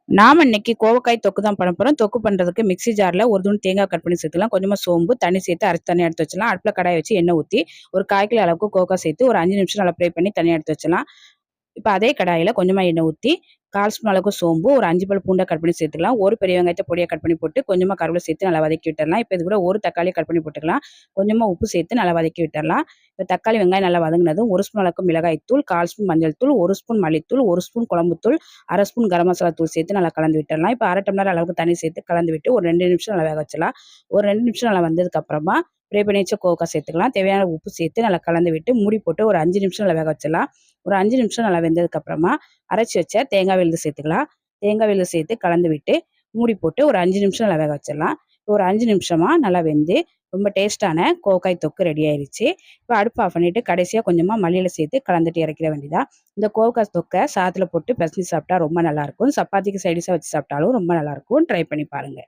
நாம இன்னைக்கு கோவக்காய் தொக்கு தான் பண்ண போறோம். தொக்கு பண்றதுக்கு மிக்ஸி ஜார்ல ஒரு துண்டு தேங்காய் கட் பண்ணி சேர்த்துக்கலாம். கொஞ்சமா சோம்பு, தண்ணி சேர்த்து அரைச்சு தனியா எடுத்து வச்சுக்கலாம். அடுப்புல கடாய் வச்சு எண்ணெய் ஊத்தி, ஒரு 1/4 கிலோ அளவுக்கு கோவக்காய் சேர்த்து ஒரு 5 நிமிஷம் நல்லா ஃப்ரை பண்ணி தனியா எடுத்து வச்சுக்கலாம். இப்ப அதே கடாயில கொஞ்சமா எண்ணெய் ஊத்தி, 1/4 ஸ்பூன் அளவுக்கு சோம்பு, ஒரு 5 பல் பூண்ட கட் பண்ணி சேர்த்துக்கலாம். ஒரு பெரிய வெங்காயத்த பொடியா கட் பண்ணி போட்டு, கொஞ்சமா கருவேப்பிலை சேர்த்து நல்லா வதக்கி விட்டுறலாம். இப்ப இது கூட ஒரு தக்காளிய கட் பண்ணி போட்டுக்கலாம். கொஞ்சமா உப்பு சேர்த்து நல்லா வதக்கி விட்டுறலாம். இப்ப தக்காளி, வெங்காயம் நல்லா வதங்குனதும் 1 ஸ்பூன் அளவுக்கு மிளகாய் தூள், 1/4 ஸ்பூன் மஞ்சள் தூள், 1 ஸ்பூன் மல்லித்தூள், 1 ஸ்பூன் குழம்பு தூள், 1/2 ஸ்பூன் கரம் மசாலா தூள் சேர்த்து நல்லா கலந்து விட்டுறலாம். இப்ப 1/2 டம்ளர் அளவுக்கு தண்ணி சேர்த்து கலந்து விட்டு ஒரு 2 நிமிஷம் நல்லா வேக வச்சுக்கலாம். ஒரு 2 நிமிஷம் நல்லா வெந்ததுக்கு அப்புறமா ஃப்ரை பண்ணி வச்ச கோவக்காய் சேர்த்துக்கலாம். தேவையான உப்பு சேர்த்து நல்லா கலந்து விட்டு மூடி போட்டு ஒரு 5 நிமிஷம் நல்லா வேக வச்சிடலாம். ஒரு 5 நிமிஷம் நல்லா வெந்ததுக்கு அப்புறமா அரைச்சு வச்ச தேங்காய் விழுது சேர்த்துக்கலாம். தேங்காய் விழுது சேர்த்து கலந்து விட்டு மூடி போட்டு ஒரு 5 நிமிஷம் நல்லா வேக வச்சிடலாம். ஒரு 5 நிமிஷமா நல்லா வெந்து ரொம்ப டேஸ்ட்டான கோவக்காய் தொக்கு ரெடி ஆயிருச்சு. இப்போ அடுப்பு ஆஃப் பண்ணிட்டு கடைசியா கொஞ்சமா மல்லியில சேர்த்து கலந்துட்டு இறக்கிட வேண்டியதான். இந்த கோவக்காய் தொக்க சாதத்துல போட்டு பெசஞ்சு சாப்பிட்டா ரொம்ப நல்லாயிருக்கும். சப்பாத்திக்கு சைடிஷா வச்சு சாப்பிட்டாலும் ரொம்ப நல்லாயிருக்கும். ட்ரை பண்ணி பாருங்க.